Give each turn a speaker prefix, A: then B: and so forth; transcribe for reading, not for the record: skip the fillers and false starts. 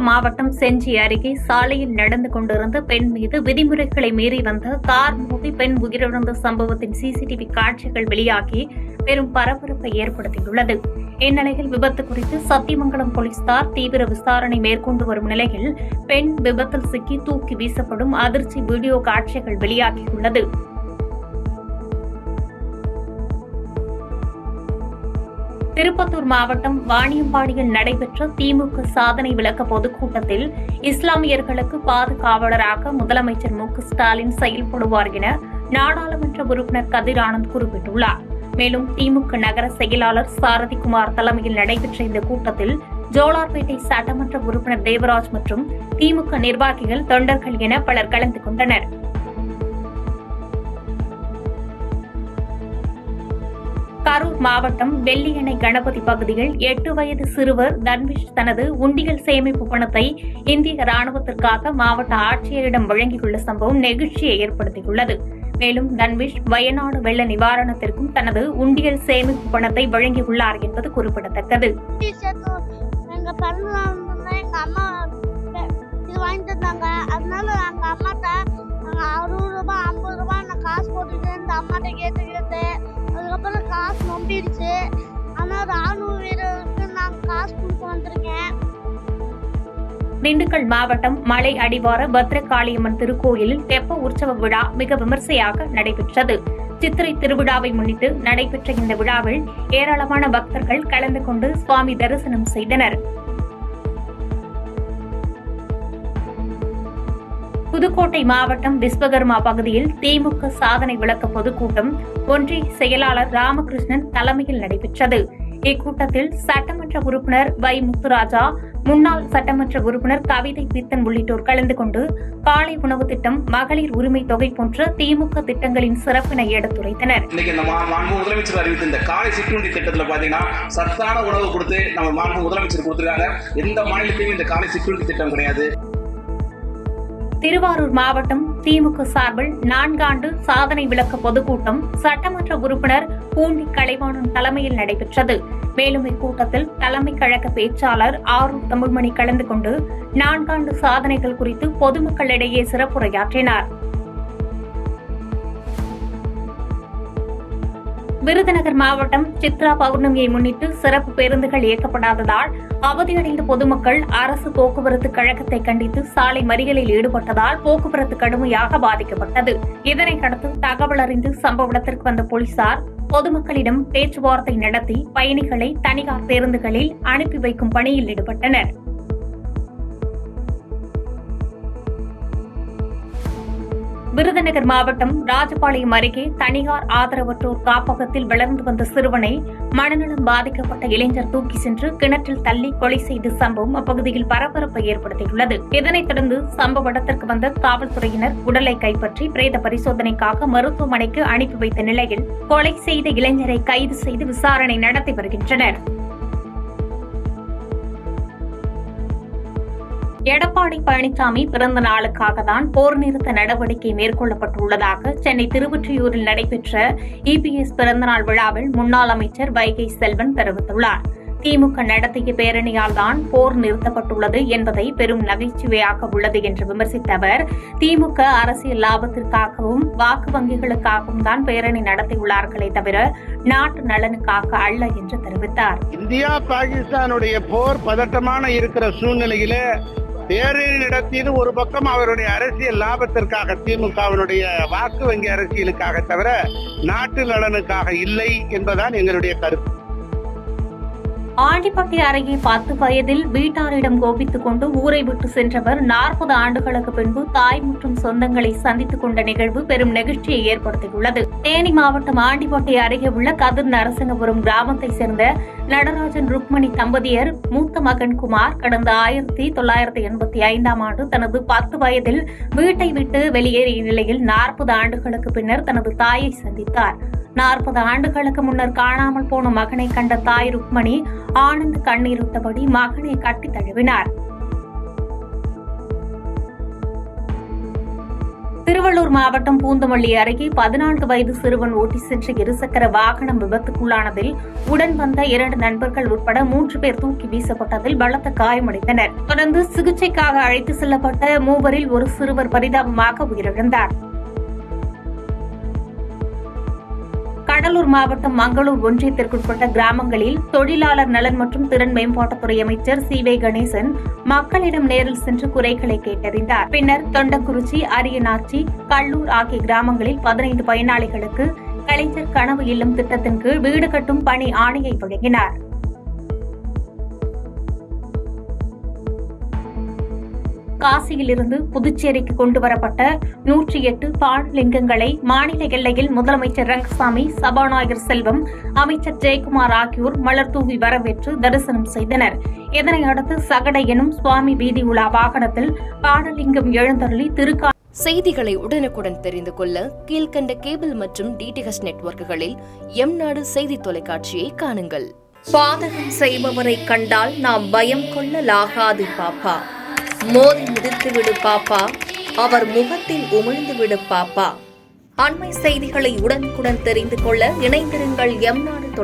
A: மாவட்டம் செஞ்சி அருகே சாலையில் நடந்து கொண்டிருந்த பெண் மீது விதிமுறைகளை மீறி வந்த கார் மோதி பெண் உயிரிழந்த சம்பவத்தின் சிசிடிவி காட்சிகள் வெளியாகி பெரும் பரபரப்பை ஏற்படுத்தியுள்ளது. இந்நிலையில் விபத்து குறித்து சத்தியமங்கலம் போலீசார் தீவிர விசாரணை மேற்கொண்டு வரும் நிலையில் பெண் விபத்தில் சிக்கி தூக்கி வீசப்படும் அதிர்ச்சி வீடியோ காட்சிகள் வெளியாகியுள்ளது. திருப்பத்தூர் மாவட்டம் வாணியம்பாடியில் நடைபெற்ற திமுக சாதனை விளக்க பொதுக்கூட்டத்தில் இஸ்லாமியர்களுக்கு பாதுகாவலராக முதலமைச்சர் மு.க.ஸ்டாலின் செயல்படுவார் என நாடாளுமன்ற உறுப்பினர் கதிர் ஆனந்த் குறிப்பிட்டுள்ளார். மேலும் திமுக நகர செயலாளர் சாரதிகுமார் தலைமையில் நடைபெற்ற இந்த கூட்டத்தில் ஜோலார்பேட்டை சட்டமன்ற உறுப்பினர் தேவராஜ் மற்றும் திமுக நிர்வாகிகள், தொண்டர்கள் என பலர் கலந்து கொண்டனர். கரூர் மாவட்டம் வெள்ளியணை கணபதி பகுதியில் 8 வயது சிறுவர் தன்விஷ் தனது உண்டியல் சேமிப்பு பணத்தை இந்திய ராணுவத்திற்காக மாவட்ட ஆட்சியரிடம் வழங்கியுள்ள சம்பவம் நெகிழ்ச்சியை ஏற்படுத்தியுள்ளது. மேலும் தன்விஷ் வயநாடு வெள்ள நிவாரணத்திற்கும் தனது உண்டியல் சேமிப்பு பணத்தை வழங்கியுள்ளார் என்பது குறிப்பிடத்தக்கது.
B: அதுக்கப்புறம் காசு நம்பிடுச்சு. ஆனால் ராணுவ வீரருக்கு நான் காசு கொடுக்க வந்திருக்கேன்.
A: திண்டுக்கல் மாவட்டம் மலை அடிவார பத்ரகாளியம்மன் திருக்கோயிலில் தெப்ப உற்சவ விழா மிக விமர்சையாக நடைபெற்றது. சித்திரை திருவிழாவை முன்னிட்டு நடைபெற்ற இந்த விழாவில் ஏராளமான பக்தர்கள் கலந்து கொண்டு சுவாமி தரிசனம் செய்தனர். புதுக்கோட்டை மாவட்டம் விஸ்வகர்மா பகுதியில் திமுக சாதனை விளக்க பொதுக்கூட்டம் ஒன்றிய செயலாளர் ராமகிருஷ்ணன் தலைமையில் நடைபெற்றது. இக்கூட்டத்தில் சட்டமன்ற உறுப்பினர் வை முத்துராஜா, முன்னாள் சட்டமன்ற உறுப்பினர் கவிதை பித்தன் உள்ளிட்டோர் கலந்து கொண்டு காலை உணவு திட்டம், மகளிர் உரிமை தொகை போன்ற திமுக திட்டங்களின் சிறப்பினை எடுத்துரைத்தனர்.
C: முதலமைச்சர் அறிவித்த இந்த காலை சிற்றுண்டி திட்டத்தில் பாத்தீங்கன்னா சத்தான உணவு கொடுத்து நம்ம முதலமைச்சர் கொடுத்திருக்காங்க. எந்த மாநிலத்திலும் இந்த காலை சிற்றுண்டி திட்டம் கிடையாது.
A: திருவாரூர் மாவட்டம் திமுக சார்பில் 4 ஆண்டு சாதனை விளக்க பொதுக்கூட்டம் சட்டமன்ற உறுப்பினர் பூண்டி கலைவாணன் தலைமையில் நடைபெற்றது. மேலும் இக்கூட்டத்தில் தலைமை கழக பேச்சாளர் ஆரூர் தமிழ்மணி கலந்து கொண்டு 4 ஆண்டு சாதனைகள் குறித்து பொதுமக்களிடையே சிறப்புரையாற்றினார். விருதுநகர் மாவட்டம் சித்ரா பௌர்ணமியை முன்னிட்டு சிறப்பு பேருந்துகள் இயக்கப்படாததால் அவதியடைந்த பொதுமக்கள் அரசு போக்குவரத்து கழகத்தை கண்டித்து சாலை மறியலில் ஈடுபட்டதால் போக்குவரத்து கடுமையாக பாதிக்கப்பட்டது. இதனையடுத்து தகவல் அறிந்து சம்பவ இடத்திற்கு வந்த போலீசார் பொதுமக்களிடம் பேச்சுவார்த்தை நடத்தி பயணிகளை தனியார் பேருந்துகளில் அனுப்பி வைக்கும் பணியில் ஈடுபட்டனர். விருதுநகர் மாவட்டம் ராஜபாளையம் அருகே தனியார் ஆதரவற்றோர் காப்பகத்தில் வளர்ந்து வந்த சிறுவனை மனநலம் பாதிக்கப்பட்ட இளைஞர் தூக்கி சென்று கிணற்றில் தள்ளி கொலை செய்த சம்பவம் அப்பகுதியில் பரபரப்பை ஏற்படுத்தியுள்ளது. இதனைத் தொடர்ந்து சம்பவ இடத்திற்கு வந்த காவல்துறையினர் உடலை கைப்பற்றி பிரேத பரிசோதனைக்காக மருத்துவமனைக்கு அனுப்பி வைத்த நிலையில் கொலை செய்த இளைஞரை கைது செய்து விசாரணை நடத்தி வருகின்றனர். எடப்பாடி பழனிசாமி பிறந்த நாளுக்காக தான் போர் நிறுத்த நடவடிக்கை மேற்கொள்ளப்பட்டுள்ளதாக சென்னை திருவொற்றியூரில் நடைபெற்ற இபிஎஸ் பிறந்தநாள் விழாவில் முன்னாள் அமைச்சர் வைகை செல்வன் தெரிவித்துள்ளார். திமுக நடத்திய பேரணியால் தான் போர் நிறுத்தப்பட்டுள்ளது என்பதை பெரும் நகைச்சுவையாக உள்ளது என்று விமர்சித்த அவர், திமுக அரசியல் லாபத்திற்காகவும் வாக்கு வங்கிகளுக்காகவும் தான் பேரணி நடத்தியுள்ளார்களே தவிர நாட்டு நலனுக்காக அல்ல என்று தெரிவித்தார்.
D: இந்தியா பாகிஸ்தானுடைய போர் பதட்டமான இருக்கிற சூழ்நிலையிலே பேரணி நடத்தியது ஒரு பக்கம் அவருடைய அரசியல் லாபத்திற்காக, திமுகவினுடைய வாக்கு வங்கி அரசியலுக்காக தவிர நாட்டு நலனுக்காக இல்லை என்பதுதான் எங்களுடைய கருத்து.
A: ஆண்டிப்பட்டி அருகே 10 வயதில் வீட்டாரிடம் கோபித்துக் கொண்டு ஊரை விட்டு சென்றவர் 40 ஆண்டுகளுக்கு பின்பு தாய் மற்றும் சொந்தங்களை சந்தித்துக் கொண்ட நிகழ்வு பெரும் நெகிழ்ச்சியை ஏற்படுத்தியுள்ளது. தேனி மாவட்டம் ஆண்டிப்பட்டி அருகே உள்ள கதிர் நரசிங்கபுரம் கிராமத்தை சேர்ந்த நடராஜன் ருக்மணி தம்பதியர் மூத்த மகன் குமார் கடந்த 1985ஆம் ஆண்டு தனது 10 வயதில் வீட்டை விட்டு வெளியேறிய நிலையில் 40 ஆண்டுகளுக்கு பின்னர் தனது தாயை சந்தித்தார். 40 ஆண்டுகளுக்கு முன்னர் காணாமல் போன மகனை கண்ட தாய் ருக்மணி ஆனந்த கண்ணீருட்டபடி மகனை கட்டி தழுவினார். திருவள்ளூர் மாவட்டம் பூந்தமல்லி அருகே 14 வயது சிறுவன் ஓட்டி சென்ற இருசக்கர வாகனம் விபத்துக்குள்ளானதில் உடன் வந்த 2 நண்பர்கள் உட்பட 3 பேர் தூக்கி வீசப்பட்டதில் பலத்த காயமடைந்தனர். தொடர்ந்து சிகிச்சைக்காக அழைத்து செல்லப்பட்ட மூவரில் ஒரு சிறுவர் பரிதாபமாக உயிரிழந்தார். கடலூர் மாவட்டம் மங்களூர் ஒன்றியத்திற்குட்பட்ட கிராமங்களில் தொழிலாளர் நலன் மற்றும் திறன் மேம்பாட்டுத்துறை அமைச்சர் சி.வே. கணேசன் மக்களிடம் நேரில் சென்று குறைகளை கேட்டறிந்தார். பின்னர் தொண்டக்குறிச்சி, அரியநாச்சி, கல்லூர் ஆகிய கிராமங்களில் 15 பயனாளிகளுக்கு கலைஞர் கனவு இல்லம் திட்டத்தின் கீழ் வீடு கட்டும் பணி ஆணையை வழங்கினார். காசியிலிருந்து புதுச்சேரிக்கு கொண்டுவரப்பட்ட 108 பானலிங்கங்களை மாநில எல்லையில் முதலமைச்சர் ரங்கசாமி, சபாநாயகர் செல்வம், அமைச்சர் ஜெயக்குமார் ஆகியோர் மலர் தூவி வரவேற்று தரிசனம் செய்தனர். இதனையடுத்து சகடை எனும் சுவாமி வீதி உலா வாகனத்தில் பானலிங்கம் எழுந்தருளி
E: செய்திகளை உடனுக்குடன் தெரிந்து கொள்ள கீழ்கண்ட கேபிள் மற்றும் டிடிஎச் நெட்வொர்க்குகளில் எம்நாடு செய்தி தொலைக்காட்சியை காணுங்கள். பாதகம் செய்பவரை கண்டால் நாம் பயம் கொள்ளலாகாது பாப்பா. மோதி மிதித்துவிடு பாப்பா, அவர் முகத்தில் உமிழ்ந்துவிடு பாப்பா. அண்மை செய்திகளை உடனுக்குடன் தெரிந்து கொள்ள இணைந்திருங்கள் எம்நாடு.